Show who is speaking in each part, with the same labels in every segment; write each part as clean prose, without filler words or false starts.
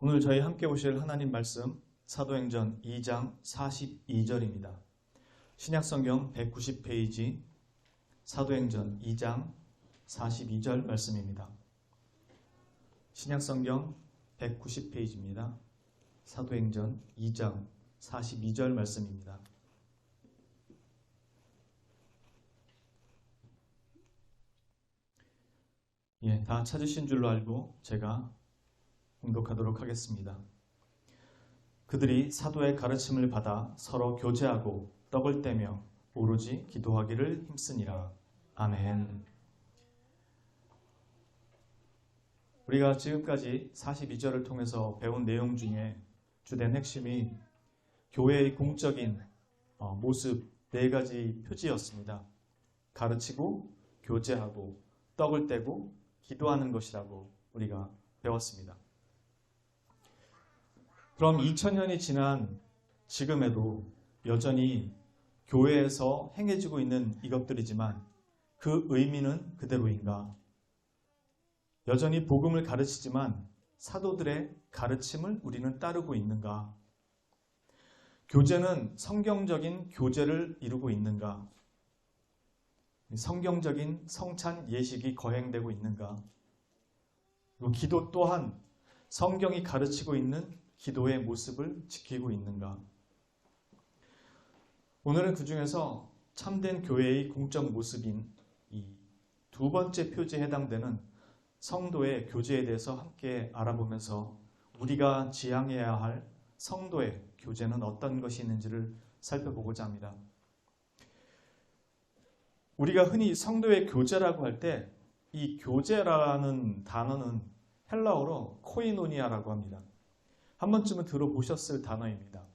Speaker 1: 오늘 저희 함께 보실 하나님 말씀 사도행전 2장 42절입니다. 신약성경 190페이지 사도행전 2장 42절 말씀입니다. 신약성경 190페이지입니다. 사도행전 2장 42절 말씀입니다. 다 찾으신 줄로 알고 제가 봉독하도록 하겠습니다. 그들이 사도의 가르침을 받아 서로 교제하고 떡을 떼며 오로지 기도하기를 힘쓰니라. 아멘. 우리가 지금까지 42절을 통해서 배운 내용 중에 주된 핵심이 교회의 공적인 모습 4가지 표지였습니다. 가르치고 교제하고 떡을 떼고 기도하는 것이라고 우리가 배웠습니다. 그럼 2000년이 지난 지금에도 여전히 교회에서 행해지고 있는 이것들이지만 그 의미는 그대로인가? 여전히 복음을 가르치지만 사도들의 가르침을 우리는 따르고 있는가? 교제는 성경적인 교제를 이루고 있는가? 성경적인 성찬 예식이 거행되고 있는가? 기도 또한 성경이 가르치고 있는 기도의 모습을 지키고 있는가? 오늘은 그 중에서 참된 교회의 공적 모습인 이 2번째 표지에 해당되는 성도의 교제에 대해서 함께 알아보면서 우리가 지향해야 할 성도의 교제는 어떤 것이 있는지를 살펴보고자 합니다. 우리가 흔히 성도의 교제라고 할 때 이 교제라는 단어는 헬라어로 코이노니아라고 합니다. 한 번쯤은 들어보셨을 단어입니다.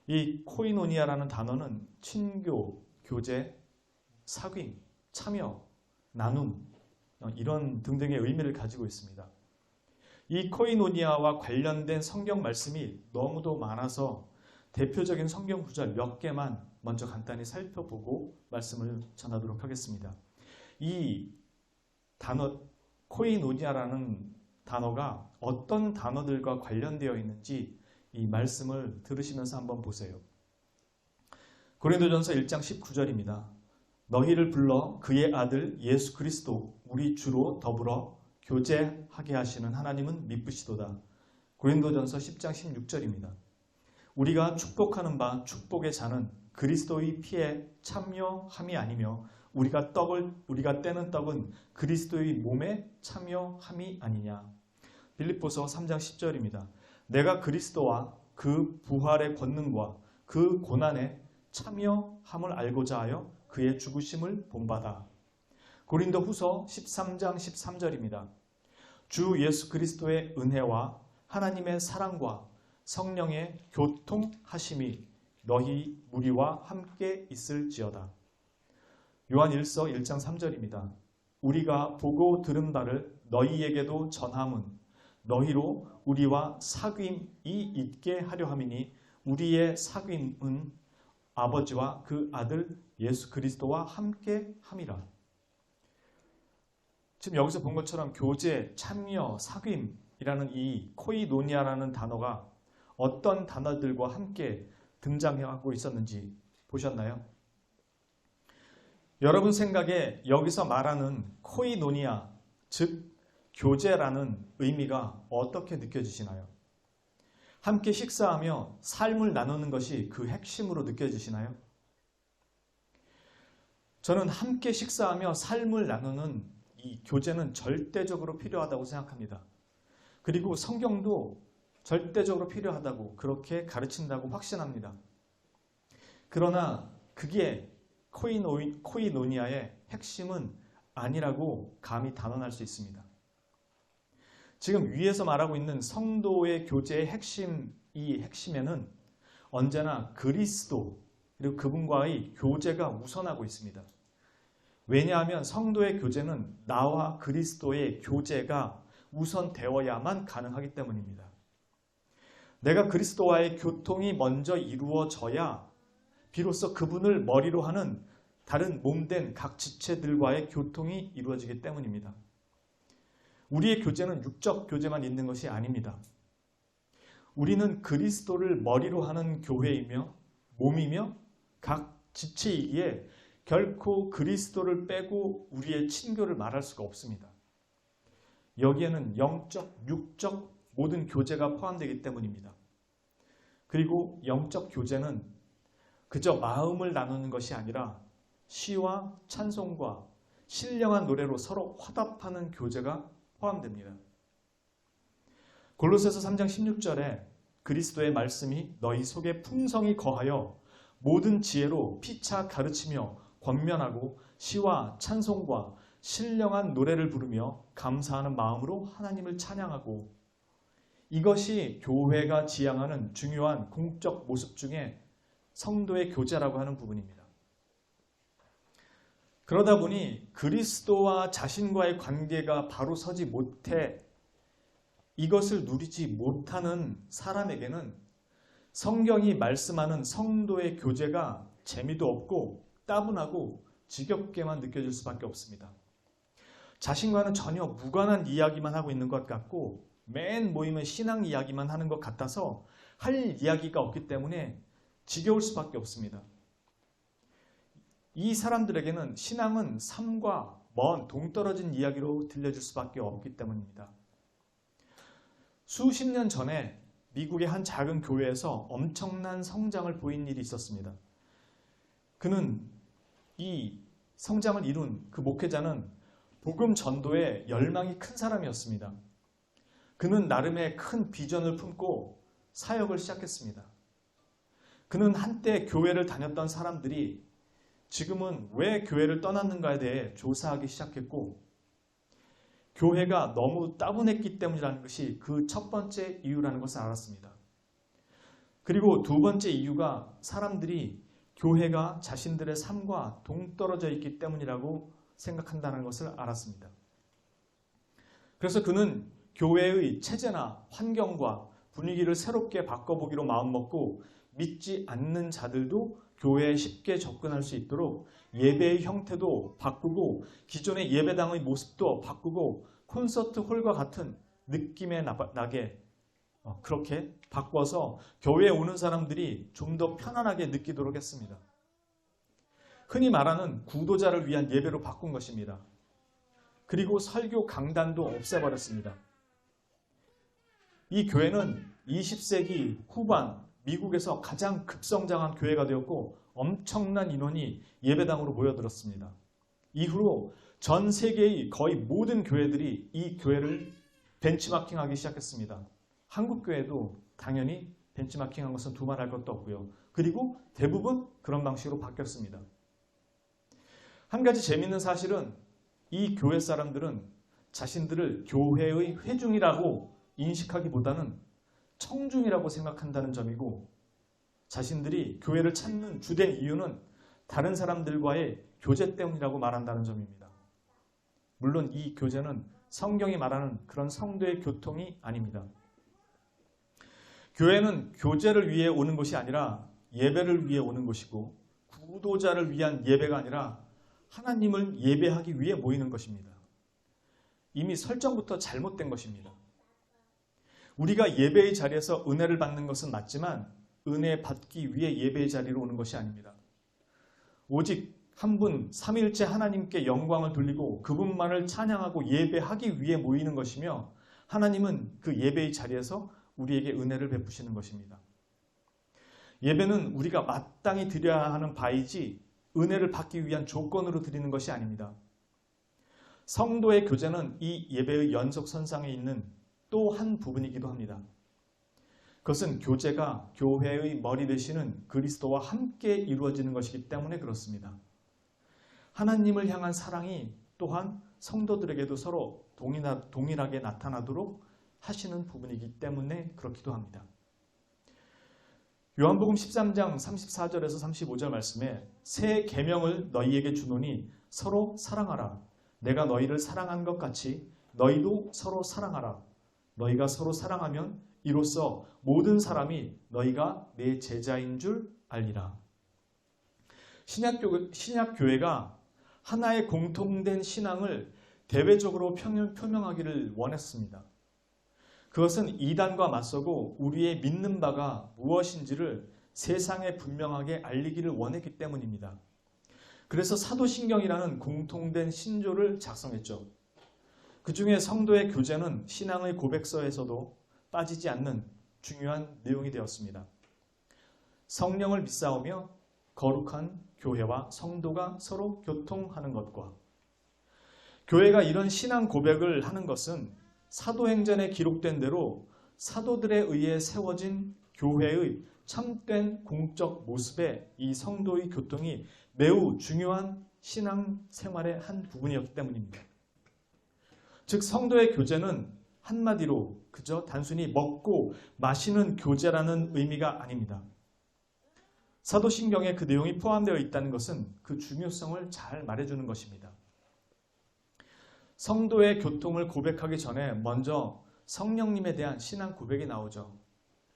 Speaker 1: 이 코이노니아라는 단어는 친교, 교제, 사귐, 참여, 나눔 이런 등등의 의미를 가지고 있습니다. 이 코이노니아와 관련된 성경 말씀이 너무도 많아서 대표적인 성경 구절 몇 개만 먼저 간단히 살펴보고 말씀을 전하도록 하겠습니다. 이 단어 코이노니아라는 단어가 어떤 단어들과 관련되어 있는지 이 말씀을 들으시면서 한번 보세요. 고린도전서 1장 19절입니다. 너희를 불러 그의 아들 예수 그리스도 우리 주로 더불어 교제하게 하시는 하나님은 미쁘시도다. 고린도전서 10장 16절입니다. 우리가 축복하는 바 축복의 자는 그리스도의 피에 참여함이 아니며 우리가 떼는 떡은 그리스도의 몸에 참여함이 아니냐. 빌립보서 3장 10절입니다. 내가 그리스도와 그 부활의 권능과 그 고난에 참여함을 알고자 하여 그의 죽으심을 본받아. 고린도 후서 13장 13절입니다. 주 예수 그리스도의 은혜와 하나님의 사랑과 성령의 교통하심이 너희 무리와 함께 있을지어다. 요한 1서 1장 3절입니다. 우리가 보고 들은 바를 너희에게도 전함은 너희로 우리와 사귐이 있게 하려 함이니 우리의 사귐은 아버지와 그 아들 예수 그리스도와 함께 함이라. 지금 여기서 본 것처럼 교제, 참여, 사귐이라는 이 코이노니아라는 단어가 어떤 단어들과 함께 등장하고 있었는지 보셨나요? 여러분 생각에 여기서 말하는 코이노니아, 즉 교제라는 의미가 어떻게 느껴지시나요? 함께 식사하며 삶을 나누는 것이 그 핵심으로 느껴지시나요? 저는 함께 식사하며 삶을 나누는 이 교제는 절대적으로 필요하다고 생각합니다. 그리고 성경도 절대적으로 필요하다고 그렇게 가르친다고 확신합니다. 그러나 그게 코이노니아의 핵심은 아니라고 감히 단언할 수 있습니다. 지금 위에서 말하고 있는 성도의 교제의 핵심에는 언제나 그리스도 그리고 그분과의 교제가 우선하고 있습니다. 왜냐하면 성도의 교제는 나와 그리스도의 교제가 우선되어야만 가능하기 때문입니다. 내가 그리스도와의 교통이 먼저 이루어져야 비로소 그분을 머리로 하는 다른 몸된 각 지체들과의 교통이 이루어지기 때문입니다. 우리의 교제는 육적 교제만 있는 것이 아닙니다. 우리는 그리스도를 머리로 하는 교회이며 몸이며 각 지체이기에 결코 그리스도를 빼고 우리의 친교를 말할 수가 없습니다. 여기에는 영적, 육적 모든 교제가 포함되기 때문입니다. 그리고 영적 교제는 그저 마음을 나누는 것이 아니라 시와 찬송과 신령한 노래로 서로 화답하는 교제가 포함됩니다. 골로새서 3장 16절에 그리스도의 말씀이 너희 속에 풍성히 거하여 모든 지혜로 피차 가르치며 권면하고 시와 찬송과 신령한 노래를 부르며 감사하는 마음으로 하나님을 찬양하고, 이것이 교회가 지향하는 중요한 공적 모습 중에 성도의 교제라고 하는 부분입니다. 그러다 보니 그리스도와 자신과의 관계가 바로 서지 못해 이것을 누리지 못하는 사람에게는 성경이 말씀하는 성도의 교제가 재미도 없고 따분하고 지겹게만 느껴질 수밖에 없습니다. 자신과는 전혀 무관한 이야기만 하고 있는 것 같고 맨 모임은 신앙 이야기만 하는 것 같아서 할 이야기가 없기 때문에 지겨울 수밖에 없습니다. 이 사람들에게는 신앙은 삶과 먼 동떨어진 이야기로 들려줄 수밖에 없기 때문입니다. 수십 년 전에 미국의 한 작은 교회에서 엄청난 성장을 보인 일이 있었습니다. 그는 이 성장을 이룬 그 목회자는 복음 전도에 열망이 큰 사람이었습니다. 그는 나름의 큰 비전을 품고 사역을 시작했습니다. 그는 한때 교회를 다녔던 사람들이 지금은 왜 교회를 떠났는가에 대해 조사하기 시작했고, 교회가 너무 따분했기 때문이라는 것이 그 첫 번째 이유라는 것을 알았습니다. 그리고 두 번째 이유가 사람들이 교회가 자신들의 삶과 동떨어져 있기 때문이라고 생각한다는 것을 알았습니다. 그래서 그는 교회의 체제나 환경과 분위기를 새롭게 바꿔보기로 마음먹고 믿지 않는 자들도 교회에 쉽게 접근할 수 있도록 예배의 형태도 바꾸고 기존의 예배당의 모습도 바꾸고 콘서트 홀과 같은 느낌에 나게 그렇게 바꿔서 교회에 오는 사람들이 좀 더 편안하게 느끼도록 했습니다. 흔히 말하는 구도자를 위한 예배로 바꾼 것입니다. 그리고 설교 강단도 없애버렸습니다. 이 교회는 20세기 후반 미국에서 가장 급성장한 교회가 되었고 엄청난 인원이 예배당으로 모여들었습니다. 이후로 전 세계의 거의 모든 교회들이 이 교회를 벤치마킹하기 시작했습니다. 한국 교회도 당연히 벤치마킹한 것은 두말할 것도 없고요. 그리고 대부분 그런 방식으로 바뀌었습니다. 한 가지 재미있는 사실은 이 교회 사람들은 자신들을 교회의 회중이라고 인식하기보다는 청중이라고 생각한다는 점이고, 자신들이 교회를 찾는 주된 이유는 다른 사람들과의 교제 때문이라고 말한다는 점입니다. 물론 이 교제는 성경이 말하는 그런 성도의 교통이 아닙니다. 교회는 교제를 위해 오는 것이 아니라 예배를 위해 오는 것이고, 구도자를 위한 예배가 아니라 하나님을 예배하기 위해 모이는 것입니다. 이미 설정부터 잘못된 것입니다. 우리가 예배의 자리에서 은혜를 받는 것은 맞지만 은혜 받기 위해 예배의 자리로 오는 것이 아닙니다. 오직 한 분 삼위일체 하나님께 영광을 돌리고 그분만을 찬양하고 예배하기 위해 모이는 것이며, 하나님은 그 예배의 자리에서 우리에게 은혜를 베푸시는 것입니다. 예배는 우리가 마땅히 드려야 하는 바이지 은혜를 받기 위한 조건으로 드리는 것이 아닙니다. 성도의 교제는 이 예배의 연속선상에 있는 또 한 부분이기도 합니다. 그것은 교제가 교회의 머리 되시는 그리스도와 함께 이루어지는 것이기 때문에 그렇습니다. 하나님을 향한 사랑이 또한 성도들에게도 서로 동일하게 나타나도록 하시는 부분이기 때문에 그렇기도 합니다. 요한복음 13장 34절에서 35절 말씀에 새 계명을 너희에게 주노니 서로 사랑하라. 내가 너희를 사랑한 것 같이 너희도 서로 사랑하라. 너희가 서로 사랑하면 이로써 모든 사람이 너희가 내 제자인 줄 알리라. 신약교회가 하나의 공통된 신앙을 대외적으로 표명하기를 원했습니다. 그것은 이단과 맞서고 우리의 믿는 바가 무엇인지를 세상에 분명하게 알리기를 원했기 때문입니다. 그래서 사도신경이라는 공통된 신조를 작성했죠. 그 중에 성도의 교제는 신앙의 고백서에서도 빠지지 않는 중요한 내용이 되었습니다. 성령을 믿사오며 거룩한 교회와 성도가 서로 교통하는 것과, 교회가 이런 신앙 고백을 하는 것은 사도행전에 기록된 대로 사도들에 의해 세워진 교회의 참된 공적 모습에 이 성도의 교통이 매우 중요한 신앙 생활의 한 부분이었기 때문입니다. 즉 성도의 교제는 한마디로 그저 단순히 먹고 마시는 교제라는 의미가 아닙니다. 사도신경에 그 내용이 포함되어 있다는 것은 그 중요성을 잘 말해주는 것입니다. 성도의 교통을 고백하기 전에 먼저 성령님에 대한 신앙 고백이 나오죠.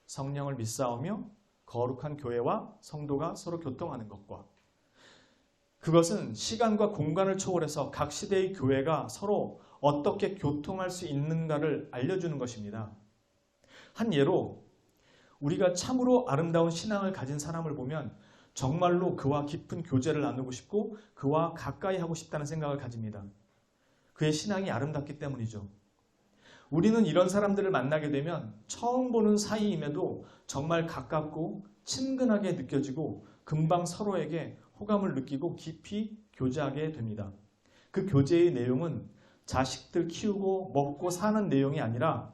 Speaker 1: 성령을 믿사오며 거룩한 교회와 성도가 서로 교통하는 것과, 그것은 시간과 공간을 초월해서 각 시대의 교회가 서로 어떻게 교통할 수 있는가를 알려주는 것입니다. 한 예로 우리가 참으로 아름다운 신앙을 가진 사람을 보면 정말로 그와 깊은 교제를 나누고 싶고 그와 가까이 하고 싶다는 생각을 가집니다. 그의 신앙이 아름답기 때문이죠. 우리는 이런 사람들을 만나게 되면 처음 보는 사이임에도 정말 가깝고 친근하게 느껴지고 금방 서로에게 호감을 느끼고 깊이 교제하게 됩니다. 그 교제의 내용은 자식들 키우고 먹고 사는 내용이 아니라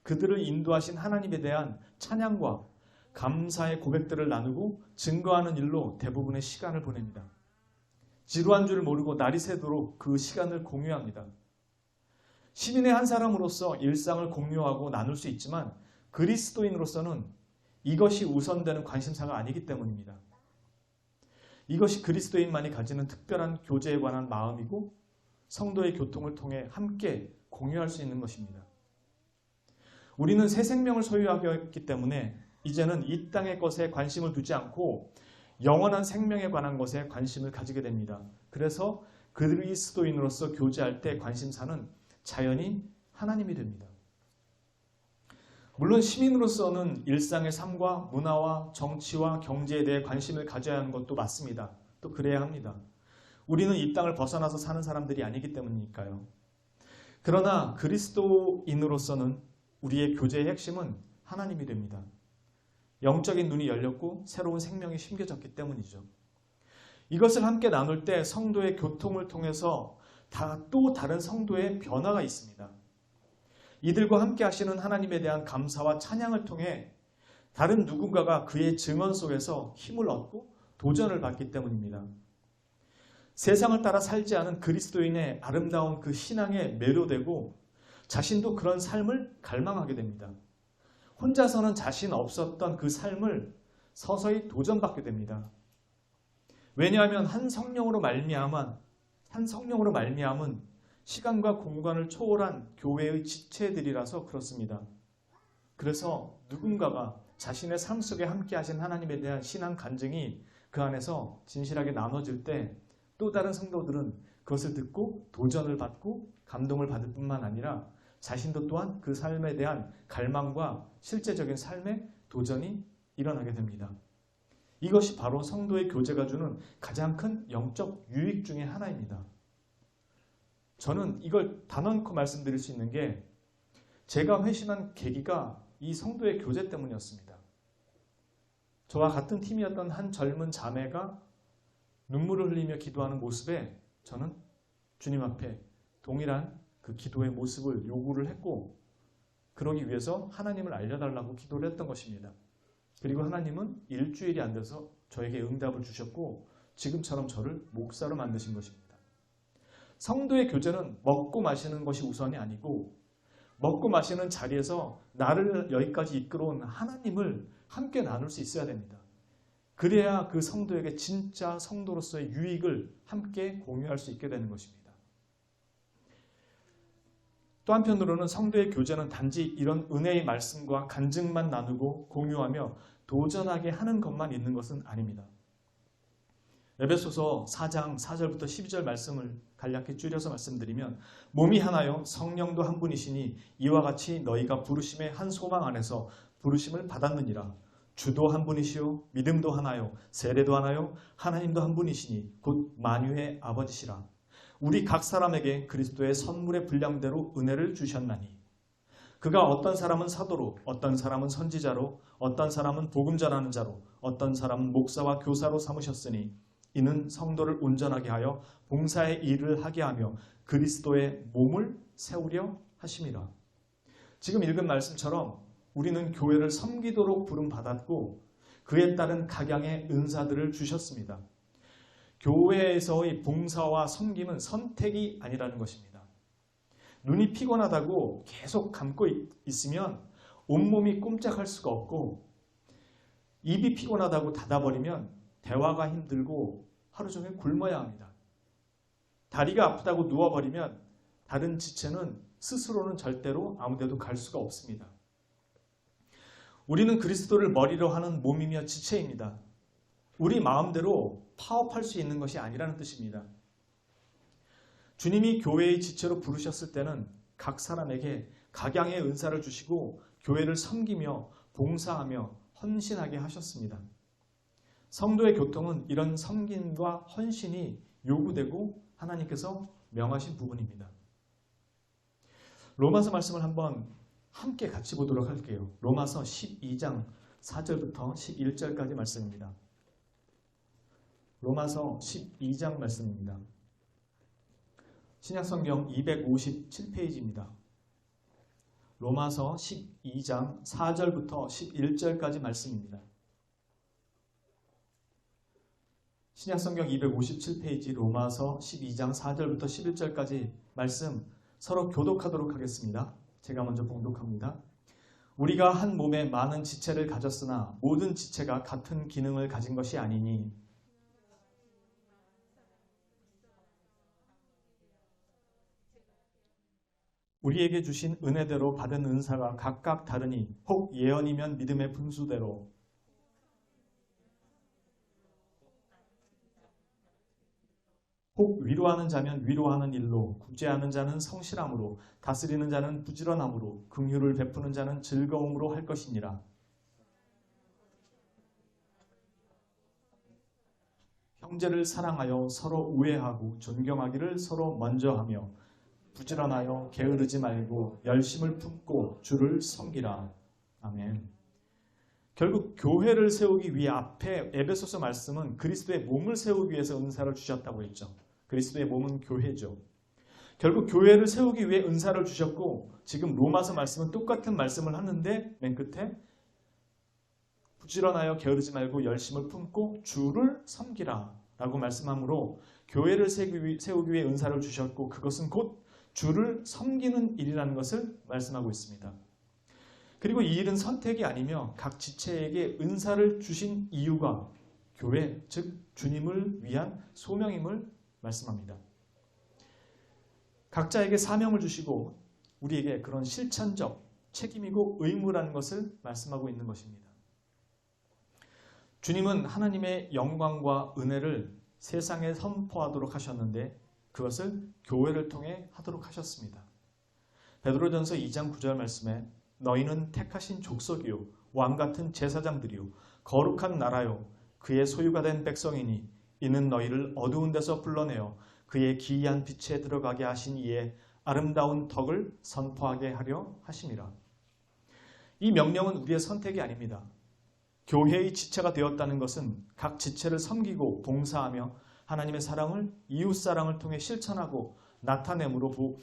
Speaker 1: 그들을 인도하신 하나님에 대한 찬양과 감사의 고백들을 나누고 증거하는 일로 대부분의 시간을 보냅니다. 지루한 줄 모르고 날이 새도록 그 시간을 공유합니다. 시민의 한 사람으로서 일상을 공유하고 나눌 수 있지만 그리스도인으로서는 이것이 우선되는 관심사가 아니기 때문입니다. 이것이 그리스도인만이 가지는 특별한 교제에 관한 마음이고 성도의 교통을 통해 함께 공유할 수 있는 것입니다. 우리는 새 생명을 소유하였기 때문에 이제는 이 땅의 것에 관심을 두지 않고 영원한 생명에 관한 것에 관심을 가지게 됩니다. 그래서 그리스도인으로서 교제할 때 관심사는 자연히 하나님이 됩니다. 물론 시민으로서는 일상의 삶과 문화와 정치와 경제에 대해 관심을 가져야 하는 것도 맞습니다. 또 그래야 합니다. 우리는 이 땅을 벗어나서 사는 사람들이 아니기 때문이니까요. 그러나 그리스도인으로서는 우리의 교제의 핵심은 하나님이 됩니다. 영적인 눈이 열렸고 새로운 생명이 심겨졌기 때문이죠. 이것을 함께 나눌 때 성도의 교통을 통해서 또 다른 성도의 변화가 있습니다. 이들과 함께 하시는 하나님에 대한 감사와 찬양을 통해 다른 누군가가 그의 증언 속에서 힘을 얻고 도전을 받기 때문입니다. 세상을 따라 살지 않은 그리스도인의 아름다운 그 신앙에 매료되고 자신도 그런 삶을 갈망하게 됩니다. 혼자서는 자신 없었던 그 삶을 서서히 도전받게 됩니다. 왜냐하면 한 성령으로 말미암은 시간과 공간을 초월한 교회의 지체들이라서 그렇습니다. 그래서 누군가가 자신의 삶 속에 함께 하신 하나님에 대한 신앙 간증이 그 안에서 진실하게 나눠질 때 또 다른 성도들은 그것을 듣고 도전을 받고 감동을 받을 뿐만 아니라 자신도 또한 그 삶에 대한 갈망과 실제적인 삶의 도전이 일어나게 됩니다. 이것이 바로 성도의 교제가 주는 가장 큰 영적 유익 중에 하나입니다. 저는 이걸 단언코 말씀드릴 수 있는 게 제가 회심한 계기가 이 성도의 교제 때문이었습니다. 저와 같은 팀이었던 한 젊은 자매가 눈물을 흘리며 기도하는 모습에 저는 주님 앞에 동일한 그 기도의 모습을 요구를 했고 그러기 위해서 하나님을 알려달라고 기도를 했던 것입니다. 그리고 하나님은 일주일이 안 돼서 저에게 응답을 주셨고 지금처럼 저를 목사로 만드신 것입니다. 성도의 교제는 먹고 마시는 것이 우선이 아니고 먹고 마시는 자리에서 나를 여기까지 이끌어온 하나님을 함께 나눌 수 있어야 됩니다. 그래야 그 성도에게 진짜 성도로서의 유익을 함께 공유할 수 있게 되는 것입니다. 또 한편으로는 성도의 교제는 단지 이런 은혜의 말씀과 간증만 나누고 공유하며 도전하게 하는 것만 있는 것은 아닙니다. 에베소서 4장 4절부터 12절 말씀을 간략히 줄여서 말씀드리면 몸이 하나요 성령도 한 분이시니 이와 같이 너희가 부르심의 한 소망 안에서 부르심을 받았느니라. 주도 한 분이시요 믿음도 하나요 세례도 하나요 하나님도 한 분이시니 곧 만유의 아버지시라. 우리 각 사람에게 그리스도의 선물의 분량대로 은혜를 주셨나니 그가 어떤 사람은 사도로 어떤 사람은 선지자로 어떤 사람은 복음 전하는 자로 어떤 사람은 목사와 교사로 삼으셨으니 이는 성도를 온전하게 하여 봉사의 일을 하게 하며 그리스도의 몸을 세우려 하심이라. 지금 읽은 말씀처럼 우리는 교회를 섬기도록 부름받았고 그에 따른 각양의 은사들을 주셨습니다. 교회에서의 봉사와 섬김은 선택이 아니라는 것입니다. 눈이 피곤하다고 계속 감고 있으면 온몸이 꼼짝할 수가 없고 입이 피곤하다고 닫아버리면 대화가 힘들고 하루 종일 굶어야 합니다. 다리가 아프다고 누워버리면 다른 지체는 스스로는 절대로 아무데도 갈 수가 없습니다. 우리는 그리스도를 머리로 하는 몸이며 지체입니다. 우리 마음대로 파업할 수 있는 것이 아니라는 뜻입니다. 주님이 교회의 지체로 부르셨을 때는 각 사람에게 각양의 은사를 주시고 교회를 섬기며 봉사하며 헌신하게 하셨습니다. 성도의 교통은 이런 섬김과 헌신이 요구되고 하나님께서 명하신 부분입니다. 로마서 말씀을 한번 함께 같이 보도록 할게요. 로마서 12장 4절부터 11절까지 말씀입니다. 로마서 12장 말씀입니다. 신약성경 257페이지입니다. 로마서 12장 4절부터 11절까지 말씀입니다. 신약성경 257페이지 로마서 12장 4절부터 11절까지 말씀 서로 교독하도록 하겠습니다. 제가 먼저 봉독합니다. 우리가 한 몸에 많은 지체를 가졌으나 모든 지체가 같은 기능을 가진 것이 아니니 우리에게 주신 은혜대로 받은 은사가 각각 다르니 혹 예언이면 믿음의 분수대로 혹 위로하는 자면 위로하는 일로 구제하는 자는 성실함으로 다스리는 자는 부지런함으로 긍휼을 베푸는 자는 즐거움으로 할 것이니라. 형제를 사랑하여 서로 우애하고 존경하기를 서로 먼저 하며 부지런하여 게으르지 말고 열심을 품고 주를 섬기라. 아멘. 결국 교회를 세우기 위해 앞에 에베소서 말씀은 그리스도의 몸을 세우기 위해서 은사를 주셨다고 했죠. 그리스도의 몸은 교회죠. 결국 교회를 세우기 위해 은사를 주셨고 지금 로마서 말씀은 똑같은 말씀을 하는데 맨 끝에 부지런하여 게으르지 말고 열심을 품고 주를 섬기라 라고 말씀하므로 교회를 세우기 위해 은사를 주셨고 그것은 곧 주를 섬기는 일이라는 것을 말씀하고 있습니다. 그리고 이 일은 선택이 아니며 각 지체에게 은사를 주신 이유가 교회, 즉 주님을 위한 소명임을 말씀합니다. 각자에게 사명을 주시고 우리에게 그런 실천적 책임이고 의무라는 것을 말씀하고 있는 것입니다. 주님은 하나님의 영광과 은혜를 세상에 선포하도록 하셨는데 그것을 교회를 통해 하도록 하셨습니다. 베드로전서 2장 9절 말씀에 너희는 택하신 족속이요 왕같은 제사장들이요 거룩한 나라요 그의 소유가 된 백성이니 이는 너희를 어두운 데서 불러내어 그의 기이한 빛에 들어가게 하신 이의 아름다운 덕을 선포하게 하려 하심이라. 이 명령은 우리의 선택이 아닙니다. 교회의 지체가 되었다는 것은 각 지체를 섬기고 봉사하며 하나님의 사랑을 이웃사랑을 통해 실천하고 나타내므로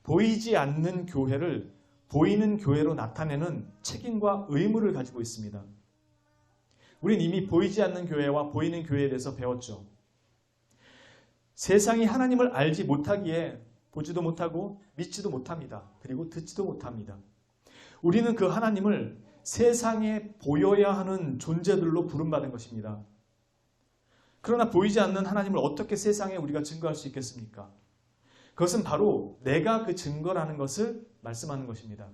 Speaker 1: 보이지 않는 교회를 보이는 교회로 나타내는 책임과 의무를 가지고 있습니다. 우린 이미 보이지 않는 교회와 보이는 교회에 대해서 배웠죠. 세상이 하나님을 알지 못하기에 보지도 못하고 믿지도 못합니다. 그리고 듣지도 못합니다. 우리는 그 하나님을 세상에 보여야 하는 존재들로 부름받은 것입니다. 그러나 보이지 않는 하나님을 어떻게 세상에 우리가 증거할 수 있겠습니까? 그것은 바로 내가 그 증거라는 것을 말씀하는 것입니다.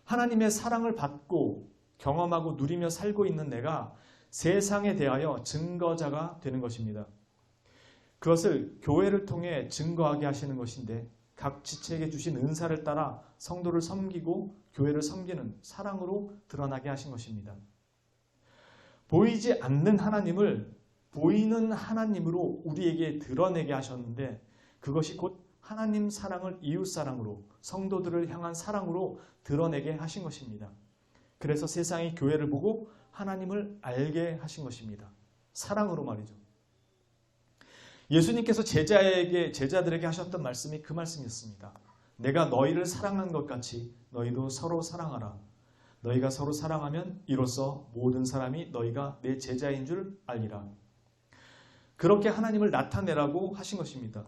Speaker 1: 하나님의 사랑을 받고 경험하고 누리며 살고 있는 내가 세상에 대하여 증거자가 되는 것입니다. 그것을 교회를 통해 증거하게 하시는 것인데 각 지체에게 주신 은사를 따라 성도를 섬기고 교회를 섬기는 사랑으로 드러나게 하신 것입니다. 보이지 않는 하나님을 보이는 하나님으로 우리에게 드러내게 하셨는데 그것이 곧 하나님 사랑을 이웃 사랑으로 성도들을 향한 사랑으로 드러내게 하신 것입니다. 그래서 세상이 교회를 보고 하나님을 알게 하신 것입니다. 사랑으로 말이죠. 예수님께서 제자들에게 하셨던 말씀이 그 말씀이었습니다. 내가 너희를 사랑한 것 같이 너희도 서로 사랑하라. 너희가 서로 사랑하면 이로써 모든 사람이 너희가 내 제자인 줄 알리라. 그렇게 하나님을 나타내라고 하신 것입니다.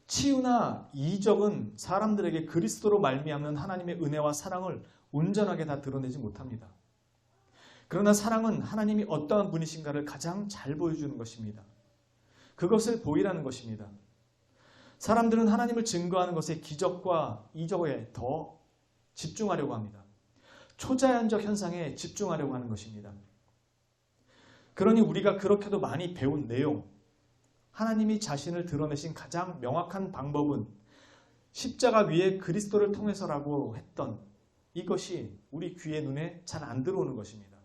Speaker 1: 치유나 이적은 사람들에게 그리스도로 말미암는 하나님의 은혜와 사랑을 온전하게 다 드러내지 못합니다. 그러나 사랑은 하나님이 어떠한 분이신가를 가장 잘 보여주는 것입니다. 그것을 보이라는 것입니다. 사람들은 하나님을 증거하는 것에 기적과 이적에 더 집중하려고 합니다. 초자연적 현상에 집중하려고 하는 것입니다. 그러니 우리가 그렇게도 많이 배운 내용, 하나님이 자신을 드러내신 가장 명확한 방법은 십자가 위에 그리스도를 통해서라고 했던 이것이 우리 귀에 눈에 잘 안 들어오는 것입니다.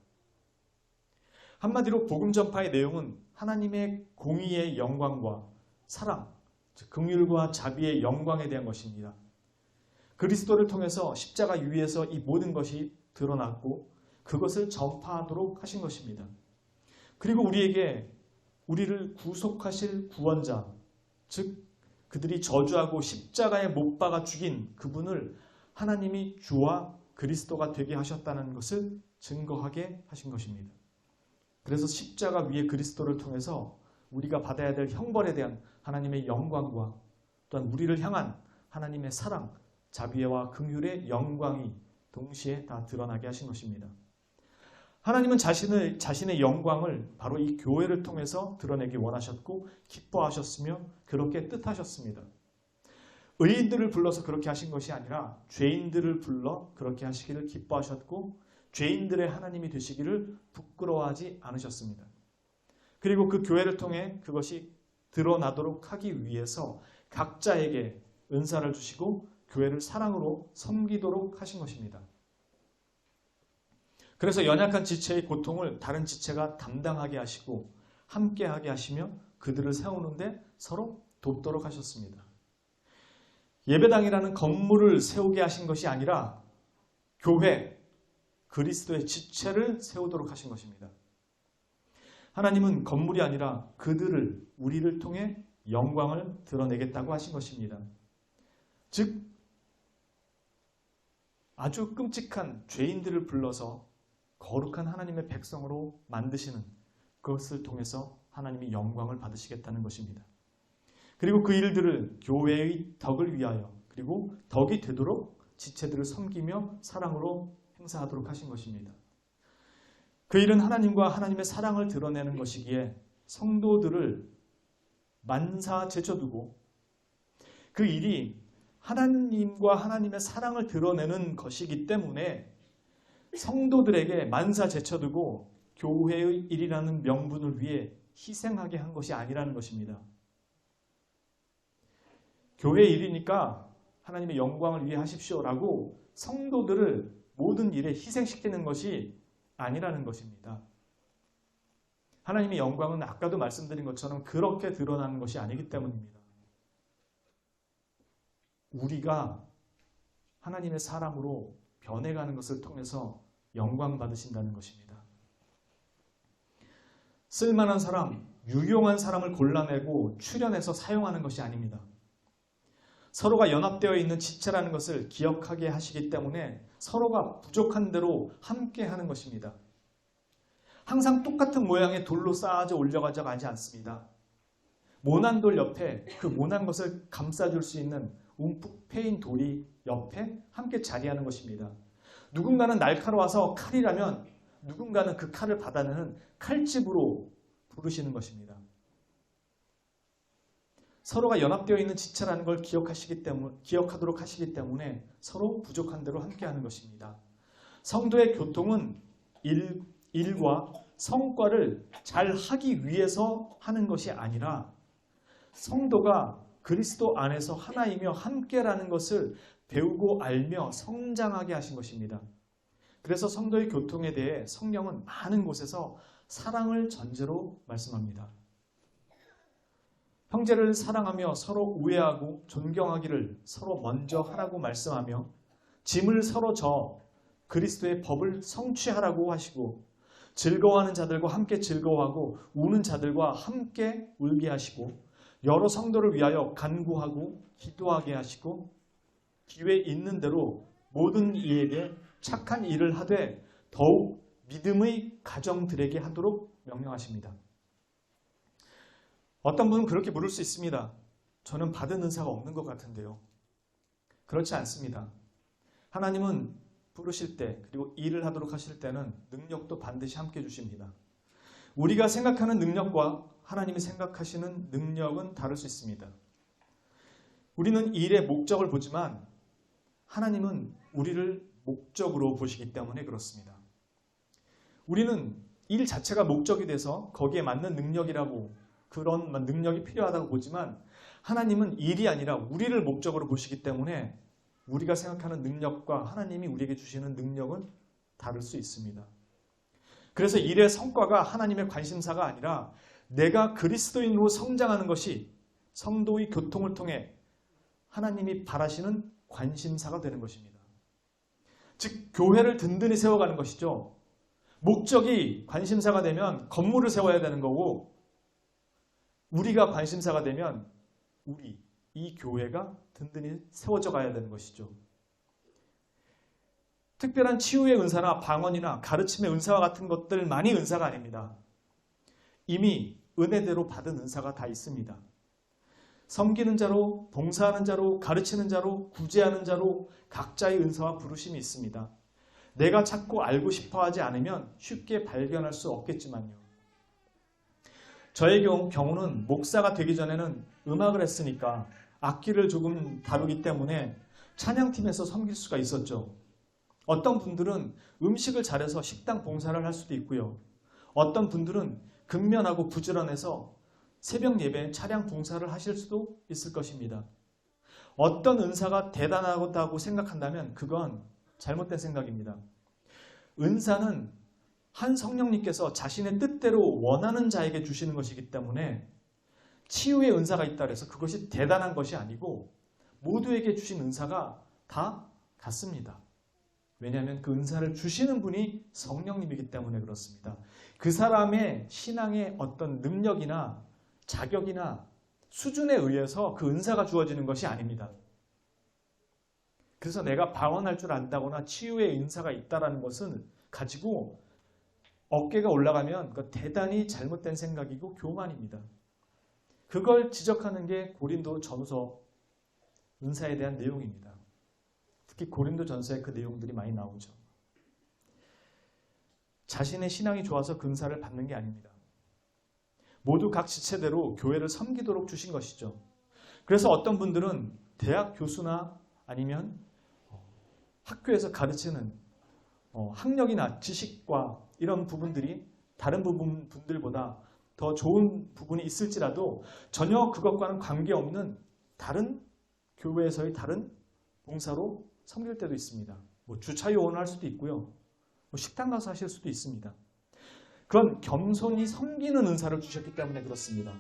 Speaker 1: 한마디로 복음 전파의 내용은 하나님의 공의의 영광과 사랑, 즉 긍휼과 자비의 영광에 대한 것입니다. 그리스도를 통해서 십자가 위에서 이 모든 것이 드러났고 그것을 전파하도록 하신 것입니다. 그리고 우리를 구속하실 구원자, 즉 그들이 저주하고 십자가에 못 박아 죽인 그분을 하나님이 주와 그리스도가 되게 하셨다는 것을 증거하게 하신 것입니다. 그래서 십자가 위에 그리스도를 통해서 우리가 받아야 될 형벌에 대한 하나님의 영광과 또한 우리를 향한 하나님의 사랑, 자비와 긍휼의 영광이 동시에 다 드러나게 하신 것입니다. 하나님은 자신의 영광을 바로 이 교회를 통해서 드러내기 원하셨고 기뻐하셨으며 그렇게 뜻하셨습니다. 의인들을 불러서 그렇게 하신 것이 아니라 죄인들을 불러 그렇게 하시기를 기뻐하셨고 죄인들의 하나님이 되시기를 부끄러워하지 않으셨습니다. 그리고 그 교회를 통해 그것이 드러나도록 하기 위해서 각자에게 은사를 주시고 교회를 사랑으로 섬기도록 하신 것입니다. 그래서 연약한 지체의 고통을 다른 지체가 담당하게 하시고 함께하게 하시며 그들을 세우는데 서로 돕도록 하셨습니다. 예배당이라는 건물을 세우게 하신 것이 아니라 교회, 그리스도의 지체를 세우도록 하신 것입니다. 하나님은 건물이 아니라 우리를 통해 영광을 드러내겠다고 하신 것입니다. 즉 아주 끔찍한 죄인들을 불러서 거룩한 하나님의 백성으로 만드시는 그것을 통해서 하나님이 영광을 받으시겠다는 것입니다. 그리고 그 일들을 교회의 덕을 위하여 그리고 덕이 되도록 지체들을 섬기며 사랑으로 행사하도록 하신 것입니다. 그 일은 하나님과 하나님의 사랑을 드러내는 것이기에 성도들을 만사 제쳐두고 그 일이 하나님과 하나님의 사랑을 드러내는 것이기 때문에 성도들에게 만사 제쳐두고 교회의 일이라는 명분을 위해 희생하게 한 것이 아니라는 것입니다. 교회의 일이니까 하나님의 영광을 위해 하십시오라고 성도들을 모든 일에 희생시키는 것이 아니라는 것입니다. 하나님의 영광은 아까도 말씀드린 것처럼 그렇게 드러나는 것이 아니기 때문입니다. 우리가 하나님의 사랑으로 변해가는 것을 통해서 영광 받으신다는 것입니다. 쓸만한 사람, 유용한 사람을 골라내고 추려내서 사용하는 것이 아닙니다. 서로가 연합되어 있는 지체라는 것을 기억하게 하시기 때문에 서로가 부족한 대로 함께 하는 것입니다. 항상 똑같은 모양의 돌로 쌓아져 올려가져 가지 않습니다. 모난 돌 옆에 그 모난 것을 감싸줄 수 있는 움푹 패인 돌이 옆에 함께 자리하는 것입니다. 누군가는 날카로워서 칼이라면 누군가는 그 칼을 받아내는 칼집으로 부르시는 것입니다. 서로가 연합되어 있는 지체라는 걸 기억하도록 하시기 때문에 서로 부족한 대로 함께하는 것입니다. 성도의 교통은 일과 성과를 잘 하기 위해서 하는 것이 아니라 성도가 그리스도 안에서 하나이며 함께라는 것을 배우고 알며 성장하게 하신 것입니다. 그래서 성도의 교통에 대해 성경은 많은 곳에서 사랑을 전제로 말씀합니다. 형제를 사랑하며 서로 우애하고 존경하기를 서로 먼저 하라고 말씀하며 짐을 서로 져 그리스도의 법을 성취하라고 하시고 즐거워하는 자들과 함께 즐거워하고 우는 자들과 함께 울게 하시고 여러 성도를 위하여 간구하고 기도하게 하시고 기회 있는 대로 모든 이에게 착한 일을 하되 더욱 믿음의 가정들에게 하도록 명령하십니다. 어떤 분은 그렇게 물을 수 있습니다. 저는 받은 은사가 없는 것 같은데요. 그렇지 않습니다. 하나님은 부르실 때 그리고 일을 하도록 하실 때는 능력도 반드시 함께 주십니다. 우리가 생각하는 능력과 하나님이 생각하시는 능력은 다를 수 있습니다. 우리는 일의 목적을 보지만 하나님은 우리를 목적으로 보시기 때문에 그렇습니다. 우리는 일 자체가 목적이 돼서 거기에 맞는 능력이라고 그런 능력이 필요하다고 보지만 하나님은 일이 아니라 우리를 목적으로 보시기 때문에 우리가 생각하는 능력과 하나님이 우리에게 주시는 능력은 다를 수 있습니다. 그래서 일의 성과가 하나님의 관심사가 아니라 내가 그리스도인으로 성장하는 것이 성도의 교통을 통해 하나님이 바라시는 관심사가 되는 것입니다. 즉 교회를 든든히 세워가는 것이죠. 목적이 관심사가 되면 건물을 세워야 되는 거고 우리가 관심사가 되면 이 교회가 든든히 세워져 가야 되는 것이죠. 특별한 치유의 은사나 방언이나 가르침의 은사와 같은 것들만이 은사가 아닙니다. 이미 은혜대로 받은 은사가 다 있습니다. 섬기는 자로, 봉사하는 자로, 가르치는 자로, 구제하는 자로 각자의 은사와 부르심이 있습니다. 내가 찾고 알고 싶어 하지 않으면 쉽게 발견할 수 없겠지만요. 저의 경우는 목사가 되기 전에는 음악을 했으니까 악기를 조금 다루기 때문에 찬양팀에서 섬길 수가 있었죠. 어떤 분들은 음식을 잘해서 식당 봉사를 할 수도 있고요. 어떤 분들은 근면하고 부지런해서 새벽 예배 차량 봉사를 하실 수도 있을 것입니다. 어떤 은사가 대단하다고 생각한다면 그건 잘못된 생각입니다. 은사는 한 성령님께서 자신의 뜻대로 원하는 자에게 주시는 것이기 때문에 치유의 은사가 있다 해서 그것이 대단한 것이 아니고 모두에게 주신 은사가 다 같습니다. 왜냐하면 그 은사를 주시는 분이 성령님이기 때문에 그렇습니다. 그 사람의 신앙의 어떤 능력이나 자격이나 수준에 의해서 그 은사가 주어지는 것이 아닙니다. 그래서 내가 방언할 줄 안다거나 치유의 은사가 있다는 것은 가지고 어깨가 올라가면 대단히 잘못된 생각이고 교만입니다. 그걸 지적하는 게 고린도 전서 은사에 대한 내용입니다. 특히 고린도 전서에 그 내용들이 많이 나오죠. 자신의 신앙이 좋아서 그 은사를 받는 게 아닙니다. 모두 각 지체대로 교회를 섬기도록 주신 것이죠. 그래서 어떤 분들은 대학 교수나 아니면 학교에서 가르치는 학력이나 지식과 이런 부분들이 다른 분들보다 더 좋은 부분이 있을지라도 전혀 그것과는 관계없는 다른 교회에서의 다른 봉사로 섬길 때도 있습니다. 주차 요원을 할 수도 있고요. 식당 가서 하실 수도 있습니다. 그런 겸손히 섬기는 은사를 주셨기 때문에 그렇습니다.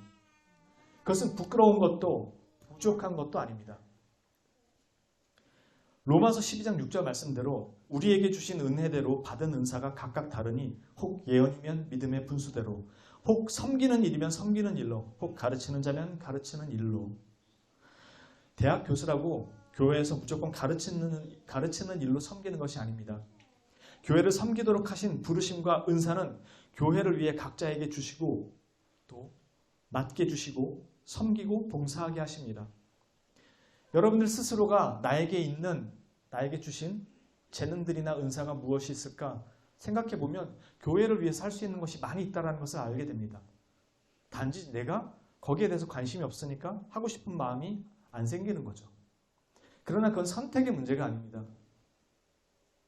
Speaker 1: 그것은 부끄러운 것도 부족한 것도 아닙니다. 로마서 12장 6절 말씀대로 우리에게 주신 은혜대로 받은 은사가 각각 다르니 혹 예언이면 믿음의 분수대로 혹 섬기는 일이면 섬기는 일로 혹 가르치는 자면 가르치는 일로. 대학 교수라고 교회에서 무조건 가르치는 일로 섬기는 것이 아닙니다. 교회를 섬기도록 하신 부르심과 은사는 교회를 위해 각자에게 주시고 또 맡게 주시고 섬기고 봉사하게 하십니다. 여러분들 스스로가 나에게 주신 재능들이나 은사가 무엇이 있을까 생각해 보면 교회를 위해서 할 수 있는 것이 많이 있다는 것을 알게 됩니다. 단지 내가 거기에 대해서 관심이 없으니까 하고 싶은 마음이 안 생기는 거죠. 그러나 그건 선택의 문제가 아닙니다.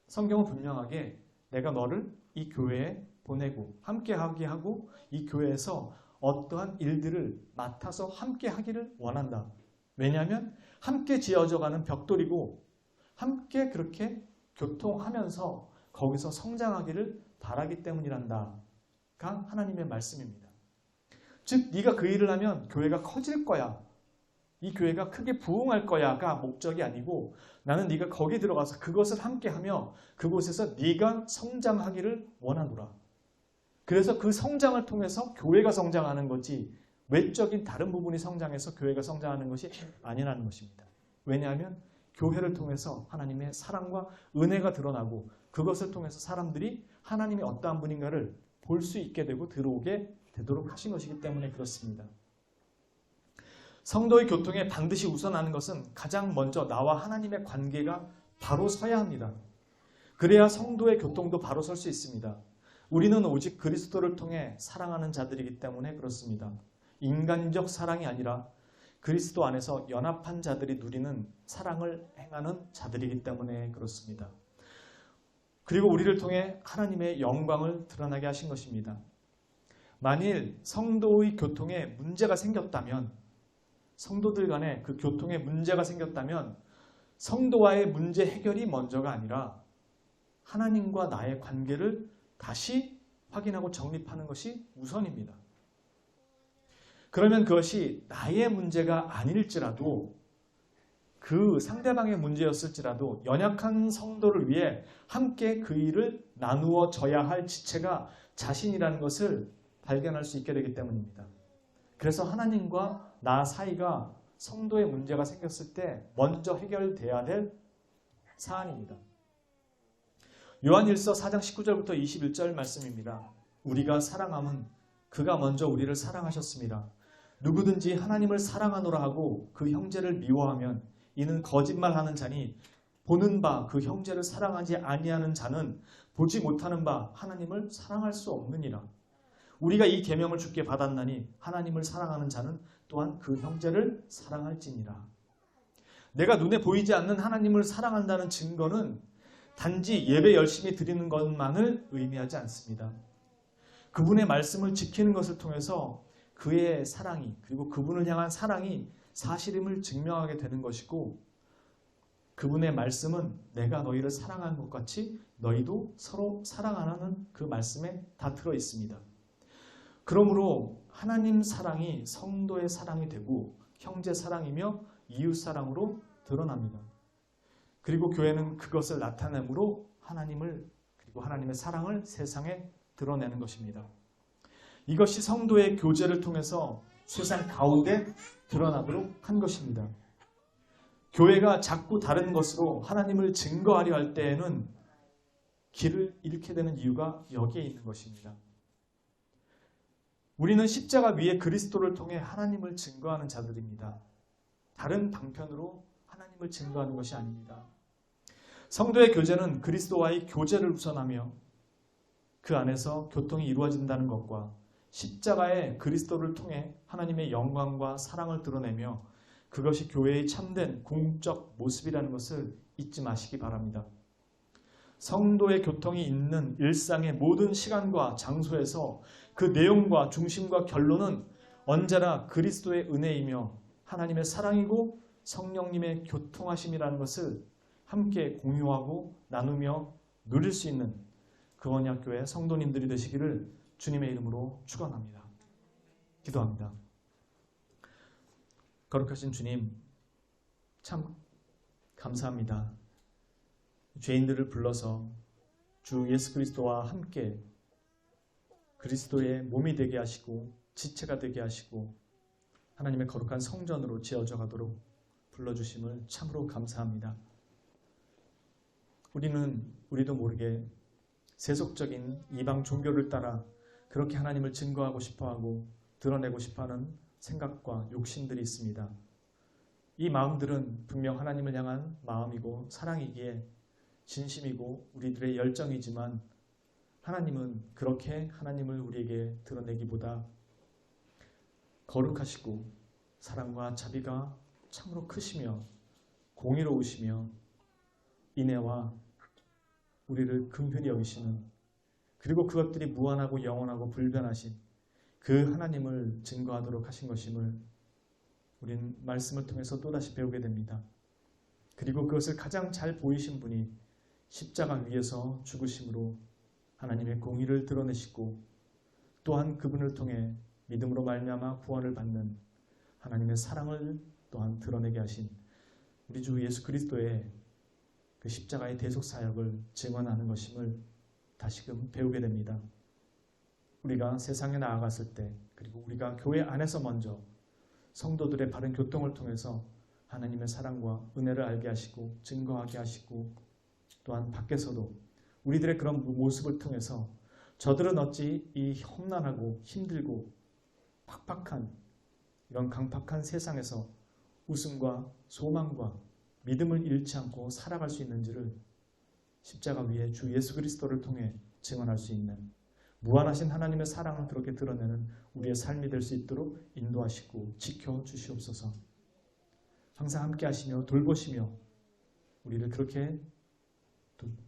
Speaker 1: 성경은 분명하게 내가 너를 이 교회에 보내고 함께 하게 하고 이 교회에서 어떠한 일들을 맡아서 함께 하기를 원한다. 왜냐하면 함께 지어져가는 벽돌이고 함께 그렇게 교통하면서 거기서 성장하기를 바라기 때문이란다가 하나님의 말씀입니다. 즉 네가 그 일을 하면 교회가 커질 거야. 이 교회가 크게 부흥할 거야가 목적이 아니고 나는 네가 거기 들어가서 그것을 함께하며 그곳에서 네가 성장하기를 원하노라. 그래서 그 성장을 통해서 교회가 성장하는 거지 외적인 다른 부분이 성장해서 교회가 성장하는 것이 아니라는 것입니다. 왜냐하면 교회를 통해서 하나님의 사랑과 은혜가 드러나고 그것을 통해서 사람들이 하나님이 어떠한 분인가를 볼 수 있게 되고 들어오게 되도록 하신 것이기 때문에 그렇습니다. 성도의 교통에 반드시 우선하는 것은 가장 먼저 나와 하나님의 관계가 바로 서야 합니다. 그래야 성도의 교통도 바로 설 수 있습니다. 우리는 오직 그리스도를 통해 사랑하는 자들이기 때문에 그렇습니다. 인간적 사랑이 아니라 그리스도 안에서 연합한 자들이 누리는 사랑을 행하는 자들이기 때문에 그렇습니다. 그리고 우리를 통해 하나님의 영광을 드러나게 하신 것입니다. 만일 성도의 교통에 문제가 생겼다면 성도들 간에 그 교통에 문제가 생겼다면 성도와의 문제 해결이 먼저가 아니라 하나님과 나의 관계를 다시 확인하고 정립하는 것이 우선입니다. 그러면 그것이 나의 문제가 아닐지라도 그 상대방의 문제였을지라도 연약한 성도를 위해 함께 그 일을 나누어 져야 할 지체가 자신이라는 것을 발견할 수 있게 되기 때문입니다. 그래서 하나님과 나 사이가 성도의 문제가 생겼을 때 먼저 해결돼야 될 사안입니다. 요한일서 4장 19절부터 21절 말씀입니다. 우리가 사랑함은 그가 먼저 우리를 사랑하셨습니다. 누구든지 하나님을 사랑하노라 하고 그 형제를 미워하면 이는 거짓말하는 자니 보는 바 그 형제를 사랑하지 아니하는 자는 보지 못하는 바 하나님을 사랑할 수 없느니라. 우리가 이 계명을 주께 받았나니 하나님을 사랑하는 자는 또한 그 형제를 사랑할지니라. 내가 눈에 보이지 않는 하나님을 사랑한다는 증거는 단지 예배 열심히 드리는 것만을 의미하지 않습니다. 그분의 말씀을 지키는 것을 통해서 그의 사랑이 그리고 그분을 향한 사랑이 사실임을 증명하게 되는 것이고 그분의 말씀은 내가 너희를 사랑하는 것 같이 너희도 서로 사랑하라는 그 말씀에 다 들어 있습니다. 그러므로 하나님 사랑이 성도의 사랑이 되고 형제 사랑이며 이웃 사랑으로 드러납니다. 그리고 교회는 그것을 나타내므로 하나님을 그리고 하나님의 사랑을 세상에 드러내는 것입니다. 이것이 성도의 교제를 통해서 세상 가운데 드러나도록 한 것입니다. 교회가 자꾸 다른 것으로 하나님을 증거하려 할 때에는 길을 잃게 되는 이유가 여기에 있는 것입니다. 우리는 십자가 위에 그리스도를 통해 하나님을 증거하는 자들입니다. 다른 방편으로 하나님을 증거하는 것이 아닙니다. 성도의 교제는 그리스도와의 교제를 우선하며 그 안에서 교통이 이루어진다는 것과 십자가의 그리스도를 통해 하나님의 영광과 사랑을 드러내며 그것이 교회의 참된 궁극적 모습이라는 것을 잊지 마시기 바랍니다. 성도의 교통이 있는 일상의 모든 시간과 장소에서 그 내용과 중심과 결론은 언제나 그리스도의 은혜이며 하나님의 사랑이고 성령님의 교통하심이라는 것을 함께 공유하고 나누며 누릴 수 있는 금원역교회 성도님들이 되시기를 주님의 이름으로 축원합니다. 기도합니다. 거룩하신 주님, 참 감사합니다. 죄인들을 불러서 주 예수 그리스도와 함께 그리스도의 몸이 되게 하시고 지체가 되게 하시고 하나님의 거룩한 성전으로 지어져 가도록 불러주심을 참으로 감사합니다. 우리도 모르게 세속적인 이방 종교를 따라 그렇게 하나님을 증거하고 싶어하고 드러내고 싶어하는 생각과 욕심들이 있습니다. 이 마음들은 분명 하나님을 향한 마음이고 사랑이기에 진심이고 우리들의 열정이지만 하나님은 그렇게 하나님을 우리에게 드러내기보다 거룩하시고 사랑과 자비가 참으로 크시며 공의로우시며 인애와 우리를 긍휼히 여기시는 그리고 그것들이 무한하고 영원하고 불변하신 그 하나님을 증거하도록 하신 것임을 우리는 말씀을 통해서 또다시 배우게 됩니다. 그리고 그것을 가장 잘 보이신 분이 십자가 위에서 죽으심으로 하나님의 공의를 드러내시고 또한 그분을 통해 믿음으로 말미암아 구원을 받는 하나님의 사랑을 또한 드러내게 하신 우리 주 예수 그리스도의 그 십자가의 대속 사역을 증언하는 것임을 다시금 배우게 됩니다. 우리가 세상에 나아갔을 때 그리고 우리가 교회 안에서 먼저 성도들의 바른 교통을 통해서 하나님의 사랑과 은혜를 알게 하시고 증거하게 하시고 또한 밖에서도 우리들의 그런 모습을 통해서 저들은 어찌 이 험난하고 힘들고 팍팍한 이런 강팍한 세상에서 웃음과 소망과 믿음을 잃지 않고 살아갈 수 있는지를 십자가 위에 주 예수 그리스도를 통해 증언할 수 있는 무한하신 하나님의 사랑을 그렇게 드러내는 우리의 삶이 될 수 있도록 인도하시고 지켜주시옵소서. 항상 함께 하시며 돌보시며 우리를 그렇게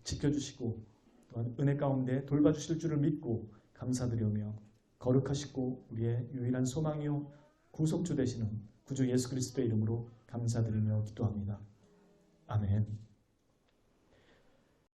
Speaker 1: 지켜주시고 또한 은혜 가운데 돌봐주실 줄을 믿고 감사드리며 거룩하시고 우리의 유일한 소망이요 구속주 되시는 구주 예수 그리스도의 이름으로 감사드리며 기도합니다. 아멘.